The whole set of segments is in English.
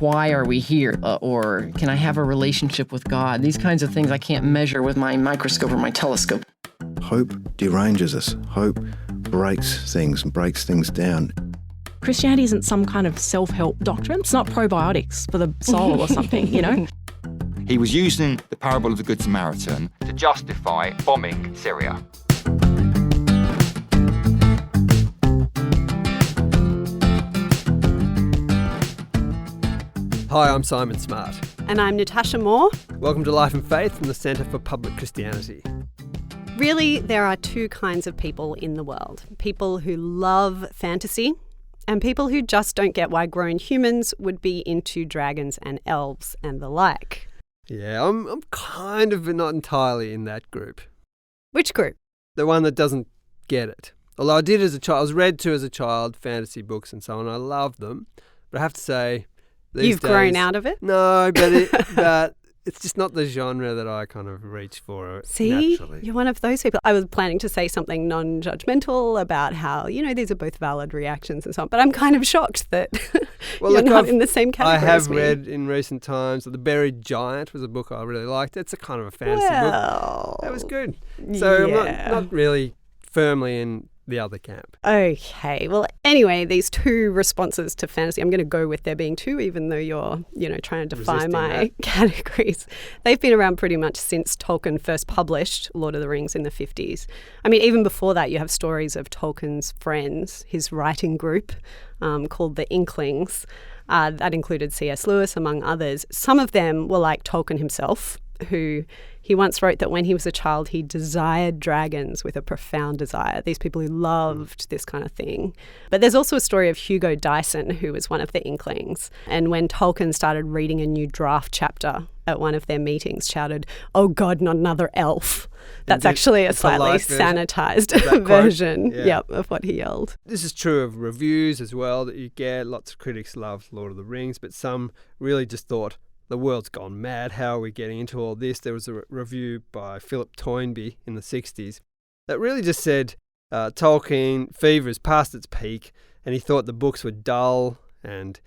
why are we here? Or can I have a relationship with God? These kinds of things I can't measure with my microscope or my telescope. Hope deranges us. Hope breaks things and breaks things down. Christianity isn't some kind of self-help doctrine. It's not probiotics for the soul or something, you know? He was using the parable of the Good Samaritan to justify bombing Syria. Hi, I'm Simon Smart. And I'm Natasha Moore. Welcome to Life and Faith from the Centre for Public Christianity. Really, there are two kinds of people in the world. People who love fantasy and people who just don't get why grown humans would be into dragons and elves and the like. Yeah, I'm kind of not entirely in that group. Which group? The one that doesn't get it. Although I did as a child, I was read to as a child, fantasy books and so on. I loved them. But I have to say, You've grown out of it? No, but it's just not the genre that I kind of reach for naturally. You're one of those people. I was planning to say something non-judgmental about how, these are both valid reactions and so on, but I'm kind of shocked that you're not in the same category I have as me. read in recent times that The Buried Giant was a book I really liked. It's a kind of a fantasy book. That was good. So I'm not really firmly in the other camp. Okay. Well, anyway, these two responses to fantasy, I'm going to go with there being two, even though you're, trying to define my categories. They've been around pretty much since Tolkien first published Lord of the Rings in the 50s. I mean, even before that, you have stories of Tolkien's friends, his writing group called the Inklings. That included C.S. Lewis, among others. Some of them were like Tolkien himself, who he once wrote that when he was a child, he desired dragons with a profound desire. These people who loved this kind of thing. But there's also a story of Hugo Dyson, who was one of the Inklings. And when Tolkien started reading a new draft chapter at one of their meetings, shouted, "Oh God, not another elf." That's actually a slightly sanitized version of what he yelled. This is true of reviews as well that you get. Lots of critics love Lord of the Rings, but some really just thought, the world's gone mad. How are we getting into all this? There was a review by Philip Toynbee in the 60s that really just said Tolkien fever is past its peak, and he thought the books were dull and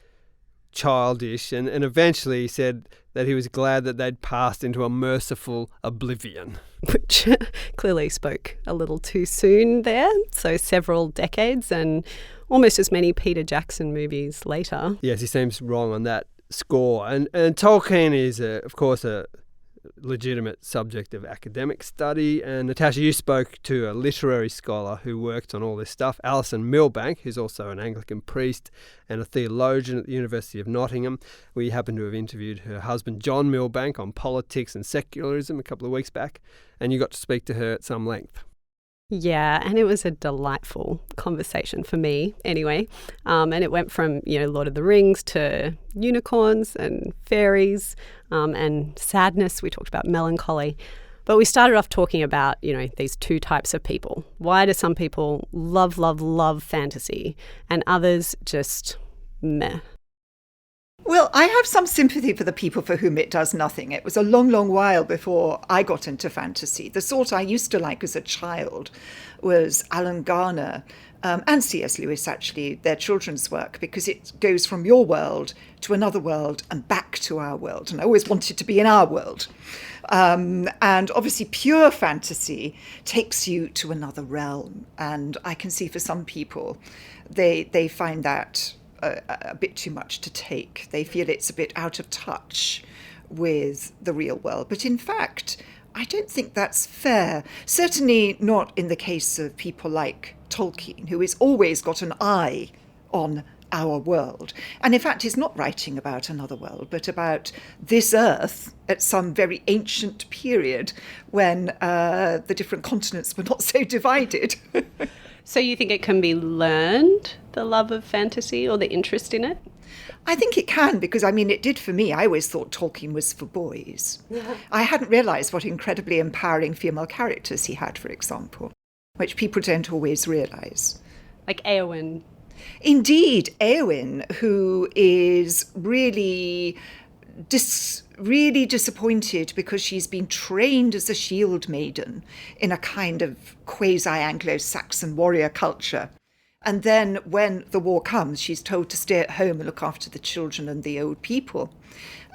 childish, and eventually he said that he was glad that they'd passed into a merciful oblivion. Which clearly spoke a little too soon there. So several decades and almost as many Peter Jackson movies later. Yes, he seems wrong on that score. And Tolkien is, of course, a legitimate subject of academic study. And Natasha, you spoke to a literary scholar who worked on all this stuff, Alison Milbank, who's also an Anglican priest and a theologian at the University of Nottingham. We happened to have interviewed her husband, John Milbank, on politics and secularism a couple of weeks back, and you got to speak to her at some length. Yeah, and it was a delightful conversation for me anyway. And it went from, Lord of the Rings to unicorns and fairies and sadness. We talked about melancholy. But we started off talking about, these two types of people. Why do some people love, love, love fantasy and others just meh? Well, I have some sympathy for the people for whom it does nothing. It was a long, long while before I got into fantasy. The sort I used to like as a child was Alan Garner and C.S. Lewis, actually, their children's work, because it goes from your world to another world and back to our world. And I always wanted to be in our world. And obviously pure fantasy takes you to another realm. And I can see for some people, they find that a bit too much to take. They feel it's a bit out of touch with the real world. But in fact, I don't think that's fair. Certainly not in the case of people like Tolkien, who has always got an eye on our world. And in fact, he's not writing about another world, but about this earth at some very ancient period when the different continents were not so divided. So you think it can be learned, the love of fantasy or the interest in it? I think it can, because, it did for me. I always thought Tolkien was for boys. Yeah. I hadn't realised what incredibly empowering female characters he had, for example, which people don't always realise. Like Éowyn. Indeed, Éowyn, who is really disappointed because she's been trained as a shield maiden in a kind of quasi-Anglo-Saxon warrior culture. And then when the war comes, she's told to stay at home and look after the children and the old people.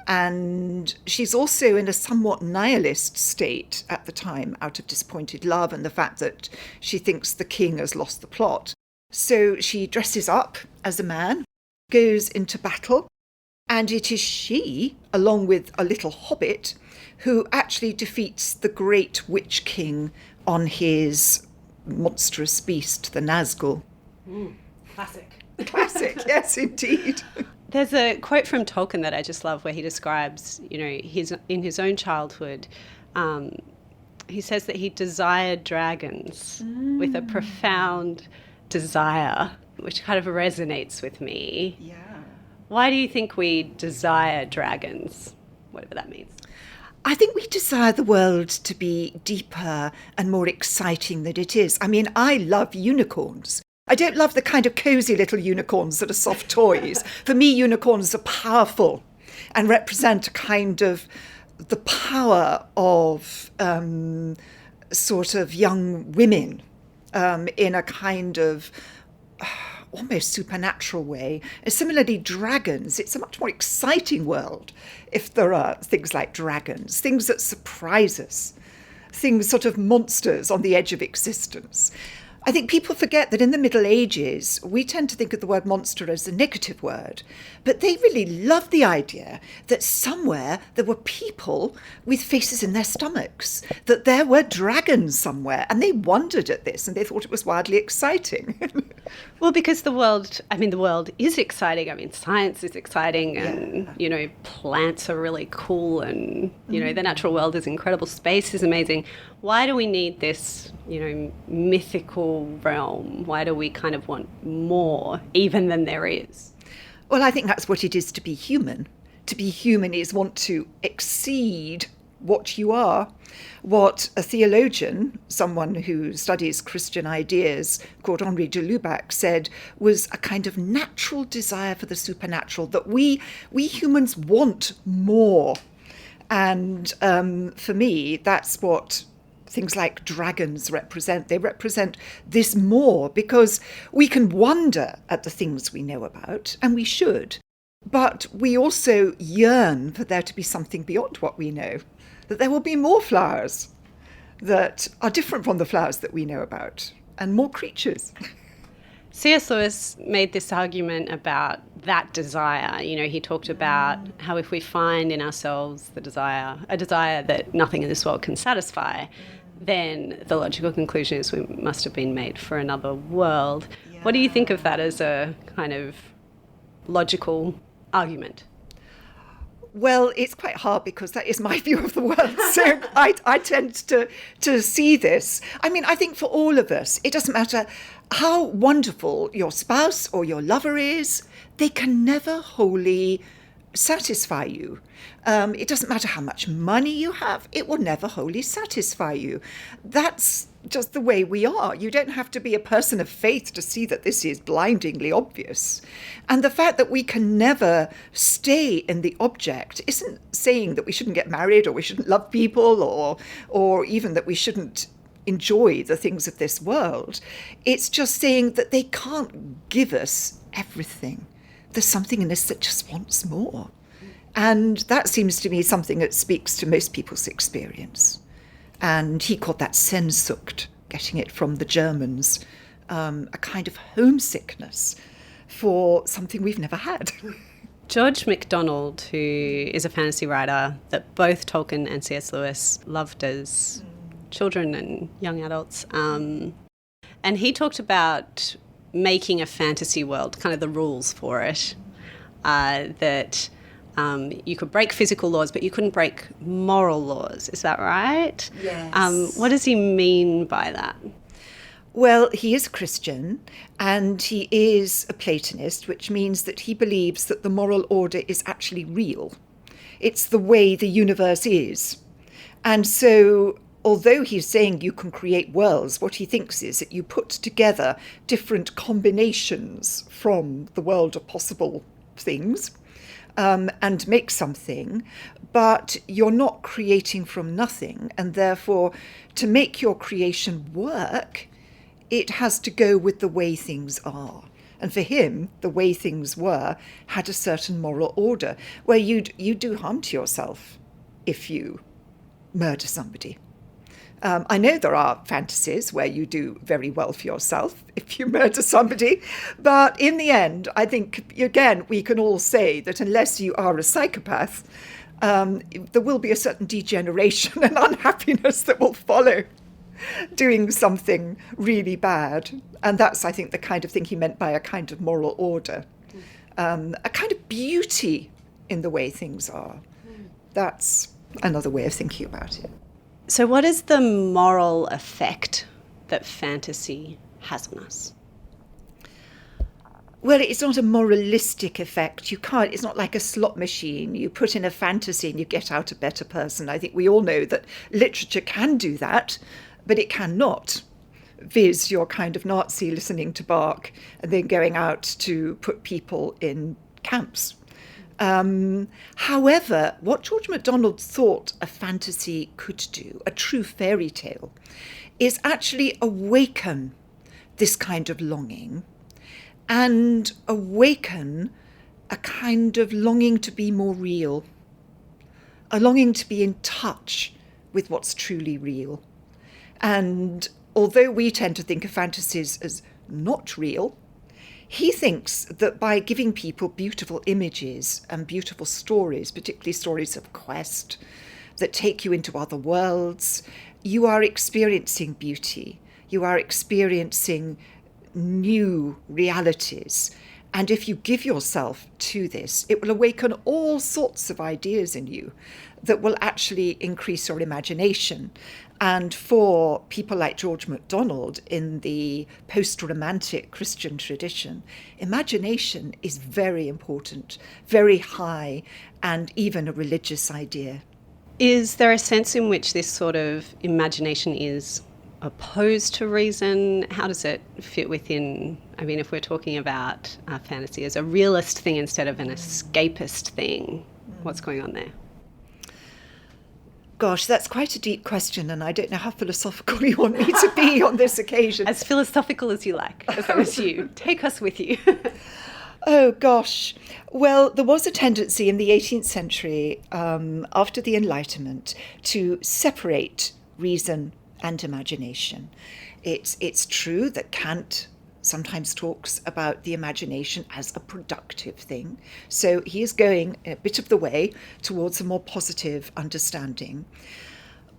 And she's also in a somewhat nihilist state at the time, out of disappointed love and the fact that she thinks the king has lost the plot. So she dresses up as a man, goes into battle, and it is she, along with a little hobbit, who actually defeats the great witch king on his monstrous beast, the Nazgul. Classic. Classic, yes, indeed. There's a quote from Tolkien that I just love where he describes, in his own childhood, he says that he desired dragons with a profound desire, which kind of resonates with me. Yeah. Why do you think we desire dragons, whatever that means? I think we desire the world to be deeper and more exciting than it is. I mean, I love unicorns. I don't love the kind of cosy little unicorns that are soft toys. For me, unicorns are powerful and represent a kind of the power of sort of young women in a kind of almost supernatural way. And similarly, dragons, it's a much more exciting world if there are things like dragons, things that surprise us, things sort of monsters on the edge of existence. I think people forget that in the Middle Ages, we tend to think of the word monster as a negative word, but they really loved the idea that somewhere there were people with faces in their stomachs, that there were dragons somewhere, and they wondered at this and they thought it was wildly exciting. Well, because the world is exciting. I mean, science is exciting and, plants are really cool and, the natural world is incredible. Space is amazing. Why do we need this, mythical realm? Why do we kind of want more even than there is? Well, I think that's what it is to be human. To be human is want to exceed what you are. What a theologian, someone who studies Christian ideas, called Henri de Lubac, said was a kind of natural desire for the supernatural, that we humans want more. And for me, that's what things like dragons represent. They represent this more because we can wonder at the things we know about, and we should, but we also yearn for there to be something beyond what we know, that there will be more flowers that are different from the flowers that we know about, and more creatures. C.S. Lewis made this argument about that desire. He talked about how if we find in ourselves a desire that nothing in this world can satisfy, then the logical conclusion is we must have been made for another world. Yeah. What do you think of that as a kind of logical argument? Well, it's quite hard because that is my view of the world. So I tend to see this. I mean, I think for all of us, it doesn't matter how wonderful your spouse or your lover is, they can never wholly satisfy you. It doesn't matter how much money you have, it will never wholly satisfy you. That's just the way we are. You don't have to be a person of faith to see that this is blindingly obvious. And the fact that we can never stay in the object isn't saying that we shouldn't get married or we shouldn't love people or even that we shouldn't enjoy the things of this world. It's just saying that they can't give us everything. There's something in us that just wants more. And that seems to me something that speaks to most people's experience. And he called that Sehnsucht, getting it from the Germans, a kind of homesickness for something we've never had. George MacDonald, who is a fantasy writer that both Tolkien and C.S. Lewis loved as children and young adults, and he talked about making a fantasy world, kind of the rules for it, that you could break physical laws, but you couldn't break moral laws. Is that right? Yes. What does he mean by that? Well, he is a Christian and he is a Platonist, which means that he believes that the moral order is actually real. It's the way the universe is. And so although he's saying you can create worlds, what he thinks is that you put together different combinations from the world of possible things and make something, but you're not creating from nothing. And therefore, to make your creation work, it has to go with the way things are. And for him, the way things were had a certain moral order where you do harm to yourself if you murder somebody. I know there are fantasies where you do very well for yourself if you murder somebody, but in the end, I think, again, we can all say that unless you are a psychopath, there will be a certain degeneration and unhappiness that will follow doing something really bad. And that's, I think, the kind of thing he meant by a kind of moral order, a kind of beauty in the way things are. That's another way of thinking about it. So what is the moral effect that fantasy has on us? Well, it's not a moralistic effect. It's not like a slot machine. You put in a fantasy and you get out a better person. I think we all know that literature can do that, but it cannot. Viz, your kind of Nazi listening to Bach and then going out to put people in camps. However, what George MacDonald thought a fantasy could do, a true fairy tale, is actually awaken this kind of longing and awaken a kind of longing to be more real, a longing to be in touch with what's truly real. And although we tend to think of fantasies as not real, he thinks that by giving people beautiful images and beautiful stories, particularly stories of quest that take you into other worlds, you are experiencing beauty. You are experiencing new realities. And if you give yourself to this, it will awaken all sorts of ideas in you that will actually increase your imagination. And for people like George MacDonald in the post-romantic Christian tradition, imagination is very important, very high, and even a religious idea. Is there a sense in which this sort of imagination is opposed to reason? How does it fit within, I mean, if we're talking about fantasy as a realist thing instead of an escapist thing, what's going on there? Gosh, that's quite a deep question, and I don't know how philosophical you want me to be on this occasion. As philosophical as you like, as long as you take us with you. Oh, gosh. Well, there was a tendency in the 18th century, after the Enlightenment, to separate reason and imagination. It's true that Kant sometimes talks about the imagination as a productive thing. So he is going a bit of the way towards a more positive understanding.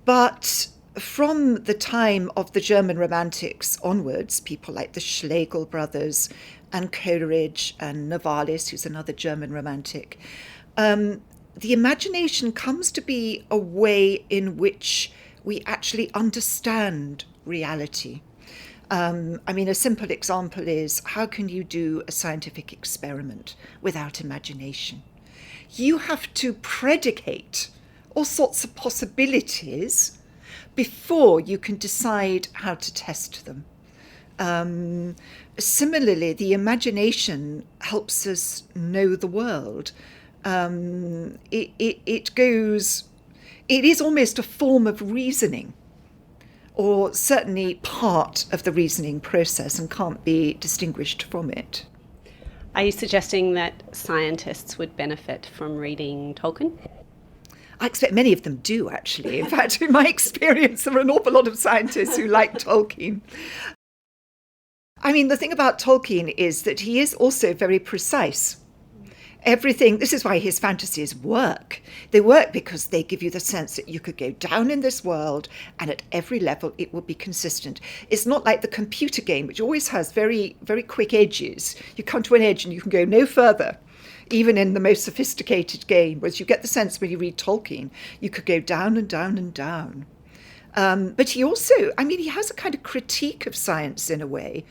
But from the time of the German Romantics onwards, people like the Schlegel brothers and Coleridge and Novalis, who's another German Romantic, the imagination comes to be a way in which we actually understand reality. I mean, a simple example is, how can you do a scientific experiment without imagination? You have to predicate all sorts of possibilities before you can decide how to test them. Similarly, the imagination helps us know the world. It is almost a form of reasoning, or certainly part of the reasoning process, and can't be distinguished from it. Are you suggesting that scientists would benefit from reading Tolkien? I expect many of them do, actually. In fact, in my experience, there are an awful lot of scientists who like Tolkien. I mean, the thing about Tolkien is that he is also very precise. Everything, this is why his fantasies work. They work because they give you the sense that you could go down in this world and at every level it will be consistent. It's not like the computer game, which always has very, very quick edges. You come to an edge and you can go no further, even in the most sophisticated game, whereas you get the sense when you read Tolkien, you could go down and down and down. But he also, I mean, he has a kind of critique of science in a way,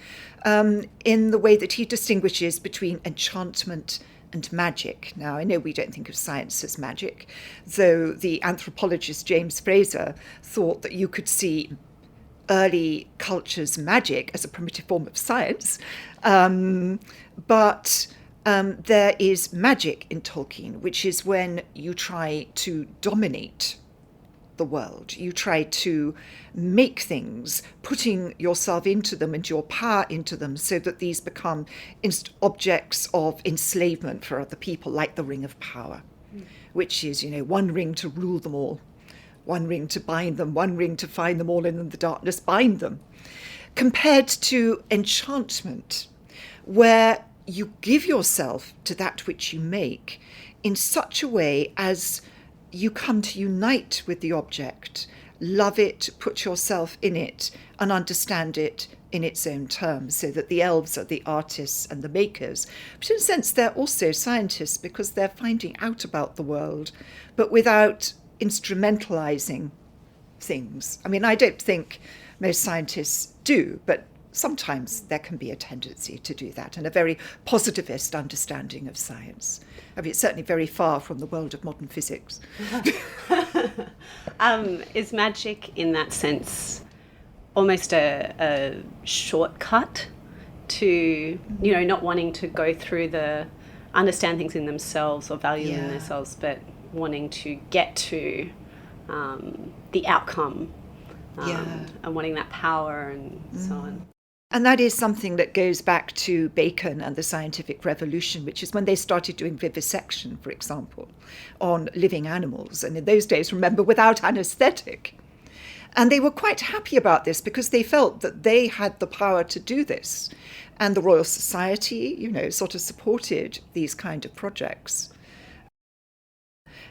in the way that he distinguishes between enchantment and magic. Now, I know we don't think of science as magic, though the anthropologist James Fraser thought that you could see early cultures' magic as a primitive form of science. But there is magic in Tolkien, which is when you try to dominate the world. You try to make things, putting yourself into them and your power into them so that these become objects of enslavement for other people, like the ring of power, which is, one ring to rule them all, one ring to bind them, one ring to find them all in the darkness, bind them, compared to enchantment, where you give yourself to that which you make in such a way as you come to unite with the object, love it, put yourself in it, and understand it in its own terms, so that the elves are the artists and the makers. But in a sense, they're also scientists because they're finding out about the world, but without instrumentalizing things. I mean, I don't think most scientists do, but sometimes there can be a tendency to do that, and a very positivist understanding of science. I mean, it's certainly very far from the world of modern physics. Is magic, in that sense, almost a shortcut to, not wanting to go through understand things in themselves or value them in themselves, but wanting to get to the outcome and wanting that power and so on? And that is something that goes back to Bacon and the scientific revolution, which is when they started doing vivisection, for example, on living animals. And in those days, remember, without anaesthetic. And they were quite happy about this because they felt that they had the power to do this. And the Royal Society, sort of supported these kind of projects.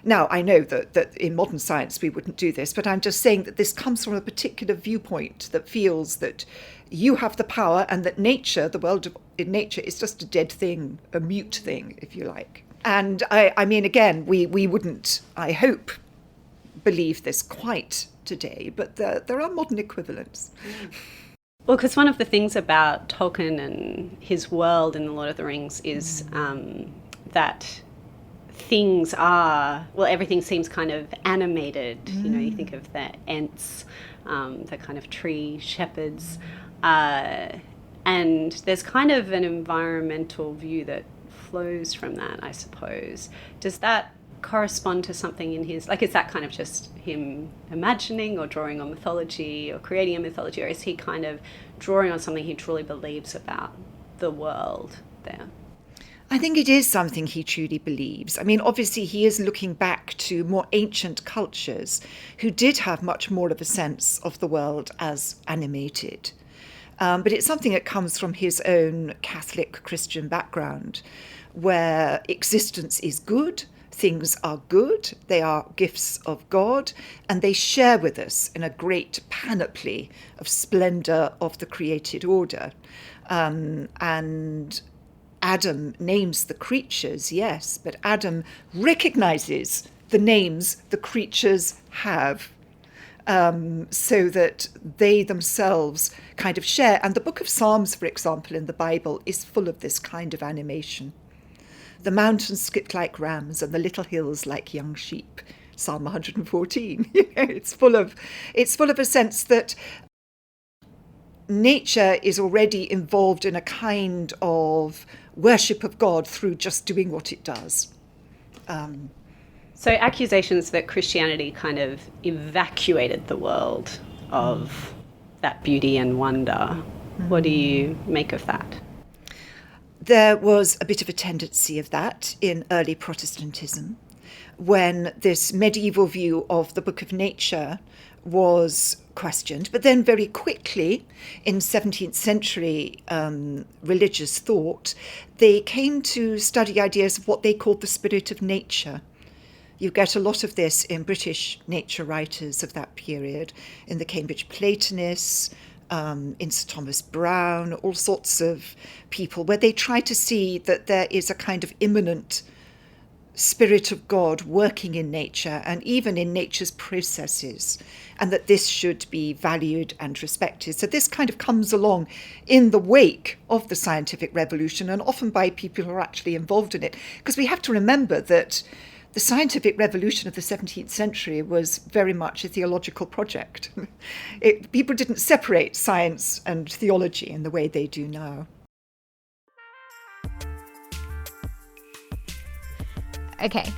Now, I know that in modern science we wouldn't do this, but I'm just saying that this comes from a particular viewpoint that feels that you have the power and that nature, the world in nature, is just a dead thing, a mute thing, if you like. And I mean, again, we wouldn't, I hope, believe this quite today, but there are modern equivalents. Well, because one of the things about Tolkien and his world in The Lord of the Rings is that things are, everything seems kind of animated. You think of the Ents, the kind of tree shepherds, and there's kind of an environmental view that flows from that, I suppose. Does that correspond to something in his, is that kind of just him imagining or drawing on mythology or creating a mythology, or is he kind of drawing on something he truly believes about the world there? I think it is something he truly believes. I mean, obviously, he is looking back to more ancient cultures who did have much more of a sense of the world as animated. But it's something that comes from his own Catholic Christian background, where existence is good, things are good, they are gifts of God, and they share with us in a great panoply of splendour of the created order. And Adam names the creatures, yes, but Adam recognises the names the creatures have, so that they themselves kind of share. And the Book of Psalms, for example, in the Bible, is full of this kind of animation. The mountains skip like rams and the little hills like young sheep. Psalm 114. It's full of a sense that nature is already involved in a kind of worship of God through just doing what it does. So accusations that Christianity kind of evacuated the world of that beauty and wonder. What do you make of that? There was a bit of a tendency of that in early Protestantism, when this medieval view of the Book of Nature was questioned. But then very quickly, in 17th century religious thought, they came to study ideas of what they called the spirit of nature. You get a lot of this in British nature writers of that period, in the Cambridge Platonists, in Sir Thomas Browne, all sorts of people, where they try to see that there is a kind of immanent spirit of God working in nature and even in nature's processes, and that this should be valued and respected. So this kind of comes along in the wake of the scientific revolution, and often by people who are actually involved in it, because we have to remember that the scientific revolution of the 17th century was very much a theological project. People didn't separate science and theology in the way they do now. Okay.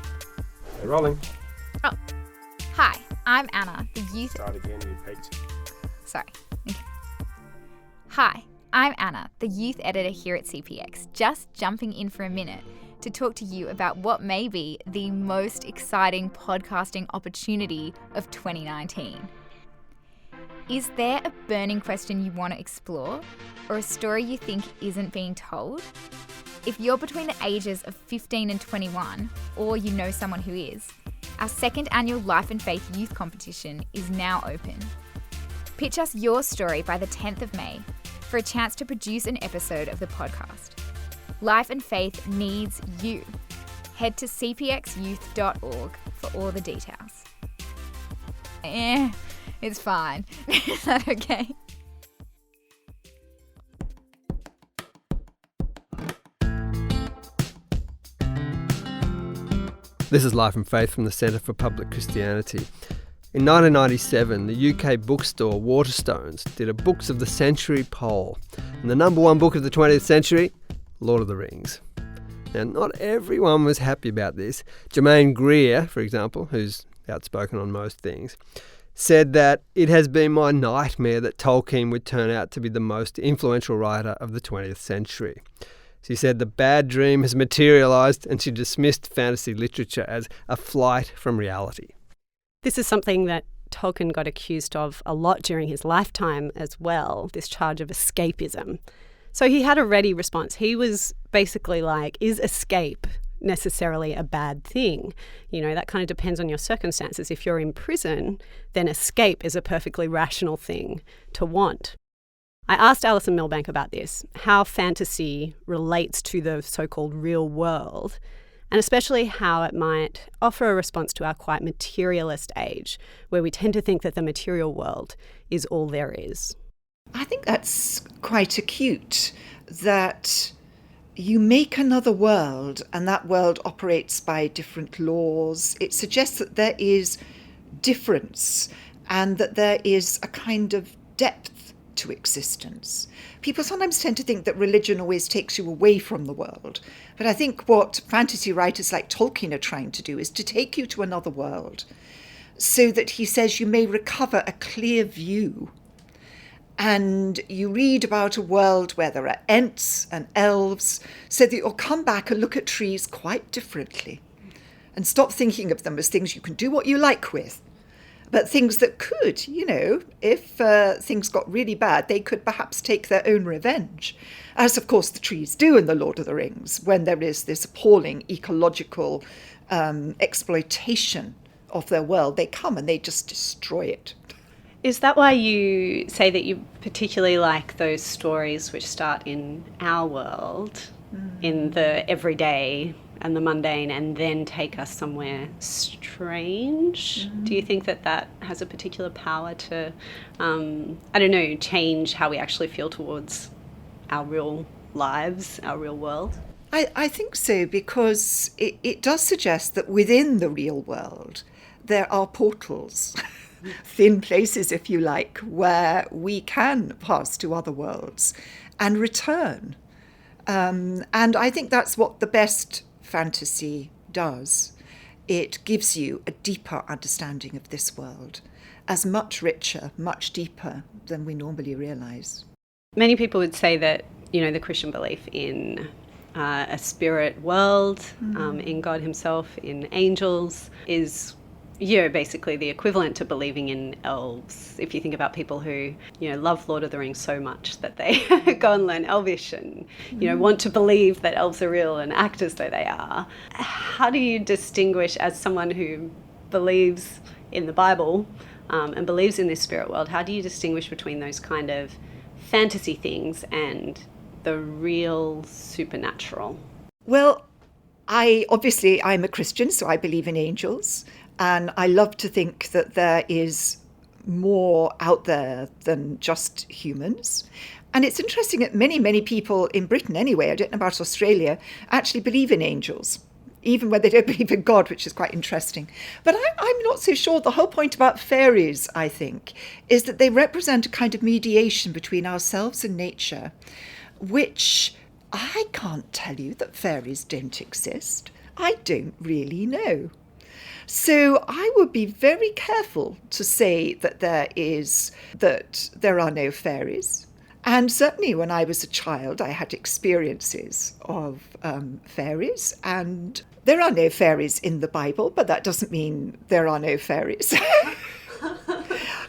They're rolling. Oh, hi. I'm Anna, the youth... Start again, you peaked. Sorry. Okay. Hi, I'm Anna, the youth editor here at CPX, just jumping in for a minute to talk to you about what may be the most exciting podcasting opportunity of 2019. Is there a burning question you want to explore, or a story you think isn't being told? If you're between the ages of 15 and 21, or you know someone who is, our second annual Life and Faith Youth Competition is now open. Pitch us your story by the 10th of May for a chance to produce an episode of the podcast. Life and Faith needs you. Head to cpxyouth.org for all the details. It's fine. Is that okay? This is Life and Faith from the Centre for Public Christianity. In 1997, the UK bookstore Waterstones did a Books of the Century poll. And the number one book of the 20th century, Lord of the Rings. Now, not everyone was happy about this. Germaine Greer, for example, who's outspoken on most things, said that it has been my nightmare that Tolkien would turn out to be the most influential writer of the 20th century. She said the bad dream has materialised, and she dismissed fantasy literature as a flight from reality. This is something that Tolkien got accused of a lot during his lifetime as well, this charge of escapism. So he had a ready response. He was basically like, is escape necessarily a bad thing? You know, that kind of depends on your circumstances. If you're in prison, then escape is a perfectly rational thing to want. I asked Alison Milbank about this, how fantasy relates to the so-called real world, and especially how it might offer a response to our quite materialist age, where we tend to think that the material world is all there is. I think that's quite acute, that you make another world and that world operates by different laws. It suggests that there is difference and that there is a kind of depth to existence. People sometimes tend to think that religion always takes you away from the world, but I think what fantasy writers like Tolkien are trying to do is to take you to another world so that, he says, you may recover a clear view. And you read about a world where there are Ents and elves, so that you'll come back and look at trees quite differently and stop thinking of them as things you can do what you like with, but things that could, you know, if things got really bad, they could perhaps take their own revenge, as of course the trees do in The Lord of the Rings, when there is this appalling ecological exploitation of their world. They come and they just destroy it. Is that why you say that you particularly like those stories which start in our world, in the everyday and the mundane, and then take us somewhere strange? Do you think that that has a particular power to, change how we actually feel towards our real lives, our real world? I think so, because it does suggest that within the real world there are portals, thin places, if you like, where we can pass to other worlds and return. And I think that's what the best fantasy does. It gives you a deeper understanding of this world, as much richer, much deeper than we normally realise. Many people would say that, you know, the Christian belief in a spirit world, in God himself, in angels, is basically the equivalent to believing in elves. If you think about people who, love Lord of the Rings so much that they go and learn Elvish and, want to believe that elves are real and act as though they are. How do you distinguish, as someone who believes in the Bible and believes in this spirit world, how do you distinguish between those kind of fantasy things and the real supernatural? Well, I'm a Christian, so I believe in angels. And I love to think that there is more out there than just humans. And it's interesting that many, many people in Britain anyway, I don't know about Australia, actually believe in angels, even when they don't believe in God, which is quite interesting. But I'm not so sure. The whole point about fairies, I think, is that they represent a kind of mediation between ourselves and nature, which I can't tell you that fairies don't exist. I don't really know. So I would be very careful to say that there are no fairies. And certainly when I was a child, I had experiences of fairies, and there are no fairies in the Bible, but that doesn't mean there are no fairies.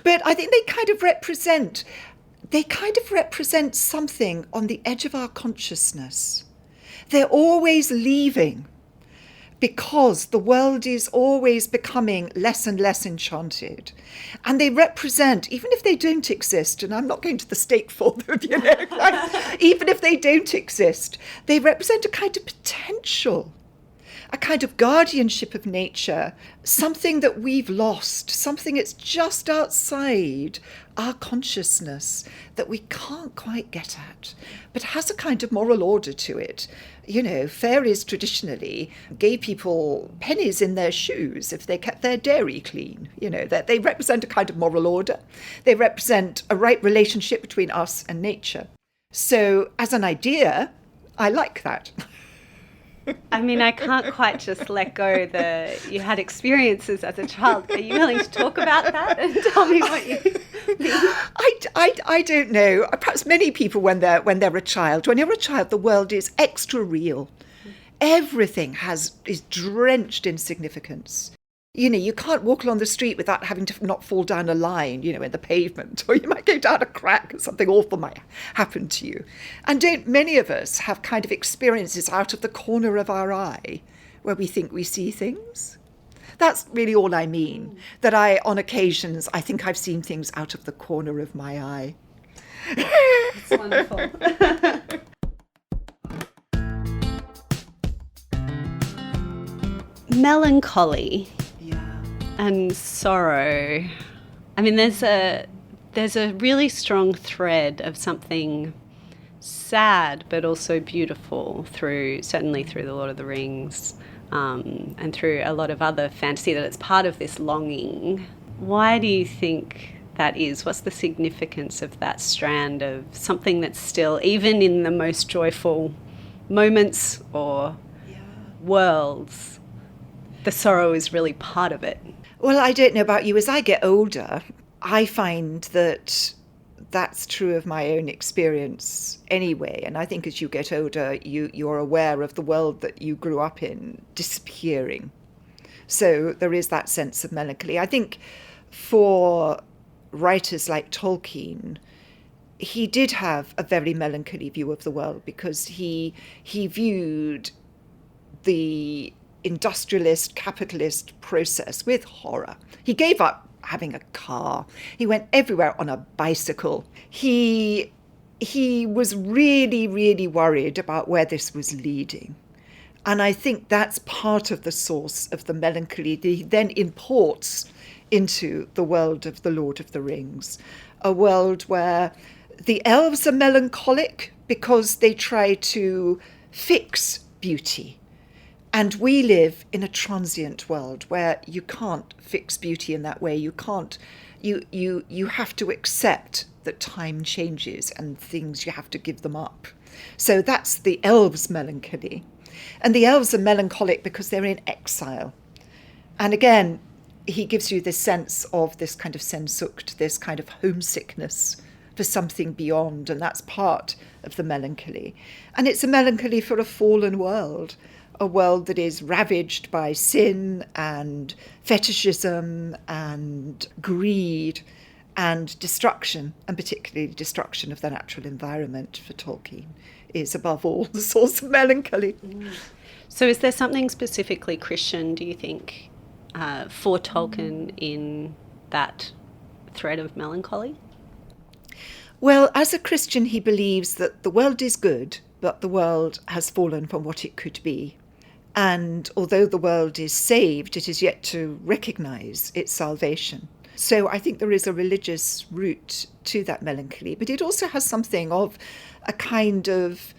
But I think they kind of represent something on the edge of our consciousness. They're always leaving, because the world is always becoming less and less enchanted. And they represent, even if they don't exist, and I'm not going to the stake for them, even if they don't exist, they represent a kind of potential, a kind of guardianship of nature, something that we've lost, something that's just outside our consciousness that we can't quite get at, but has a kind of moral order to it. Fairies traditionally gave people pennies in their shoes if they kept their dairy clean. That they represent a kind of moral order. They represent a right relationship between us and nature. So as an idea, I like that. I mean, I can't quite just let go you had experiences as a child. Are you willing to talk about that and tell me what you think? I don't know. Perhaps many people, when you're a child, the world is extra real. Everything is drenched in significance. You can't walk along the street without having to not fall down a line, in the pavement, or you might go down a crack and something awful might happen to you. And don't many of us have kind of experiences out of the corner of our eye where we think we see things? That's really all I mean, that on occasions, I think I've seen things out of the corner of my eye. It's wonderful. Melancholy. And sorrow. I mean, there's a really strong thread of something sad but also beautiful certainly through the Lord of the Rings, and through a lot of other fantasy, that it's part of this longing. Why do you think that is? What's the significance of that strand of something that's still, even in the most joyful moments or worlds, the sorrow is really part of it? Well, I don't know about you. As I get older, I find that that's true of my own experience anyway. And I think as you get older, you're aware of the world that you grew up in disappearing. So there is that sense of melancholy. I think for writers like Tolkien, he did have a very melancholy view of the world, because he viewed the industrialist, capitalist process with horror. He gave up having a car. He went everywhere on a bicycle. He was really, really worried about where this was leading. And I think that's part of the source of the melancholy that he then imports into the world of the Lord of the Rings, a world where the elves are melancholic because they try to fix beauty. And we live in a transient world where you can't fix beauty in that way. You can't. You have to accept that time changes and things, you have to give them up. So that's the elves' melancholy. And the elves are melancholic because they're in exile. And again, he gives you this sense of this kind of sensucht, this kind of homesickness for something beyond. And that's part of the melancholy. And it's a melancholy for a fallen world. A world that is ravaged by sin and fetishism and greed and destruction, and particularly destruction of the natural environment for Tolkien is above all the source of melancholy. So is there something specifically Christian, do you think, for Tolkien in that thread of melancholy? Well, as a Christian, he believes that the world is good, but the world has fallen from what it could be. And although the world is saved, it is yet to recognise its salvation. So I think there is a religious root to that melancholy, but it also has something of a kind of,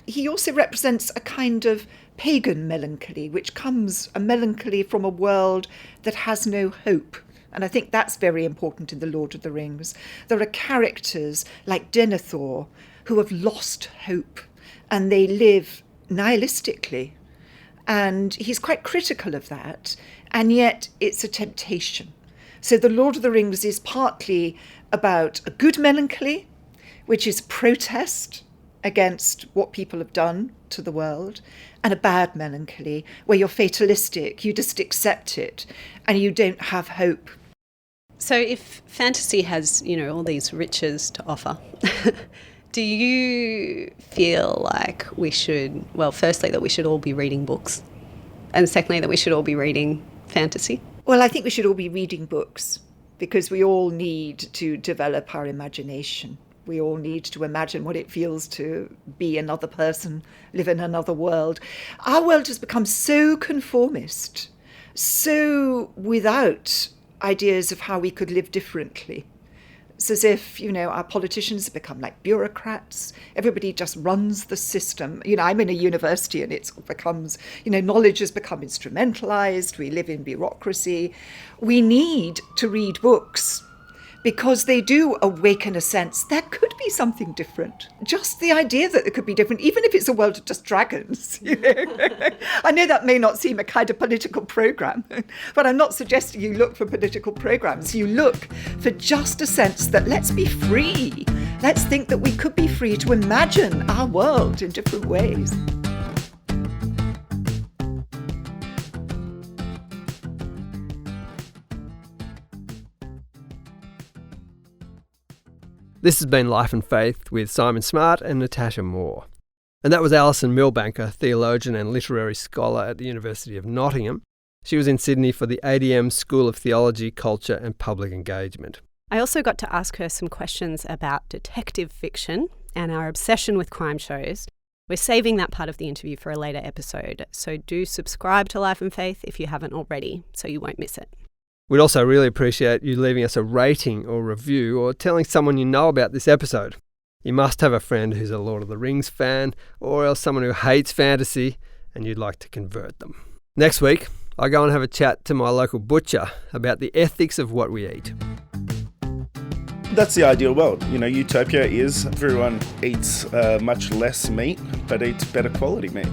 he also represents a kind of pagan melancholy, which comes a melancholy from a world that has no hope. And I think that's very important in The Lord of the Rings. There are characters like Denethor who have lost hope, and they live nihilistically. And he's quite critical of that, and yet it's a temptation. So The Lord of the Rings is partly about a good melancholy, which is protest against what people have done to the world, and a bad melancholy, where you're fatalistic, you just accept it, and you don't have hope. So if fantasy has, all these riches to offer, do you feel like we should, firstly, that we should all be reading books, and secondly, that we should all be reading fantasy? Well, I think we should all be reading books, because we all need to develop our imagination. We all need to imagine what it feels to be another person, live in another world. Our world has become so conformist, so without ideas of how we could live differently. It's as if, our politicians have become like bureaucrats. Everybody just runs the system. I'm in a university and it becomes, knowledge has become instrumentalized. We live in bureaucracy. We need to read books because they do awaken a sense there could be something different. Just the idea that it could be different, even if it's a world of just dragons. I know that may not seem a kind of political program, but I'm not suggesting you look for political programs. You look for just a sense that let's be free. Let's think that we could be free to imagine our world in different ways. This has been Life and Faith with Simon Smart and Natasha Moore. And that was Alison Milbank, a theologian and literary scholar at the University of Nottingham. She was in Sydney for the ADM School of Theology, Culture and Public Engagement. I also got to ask her some questions about detective fiction and our obsession with crime shows. We're saving that part of the interview for a later episode, so do subscribe to Life and Faith if you haven't already, so you won't miss it. We'd also really appreciate you leaving us a rating or review or telling someone you know about this episode. You must have a friend who's a Lord of the Rings fan or else someone who hates fantasy and you'd like to convert them. Next week, I go and have a chat to my local butcher about the ethics of what we eat. That's the ideal world. Utopia is everyone eats much less meat but eats better quality meat.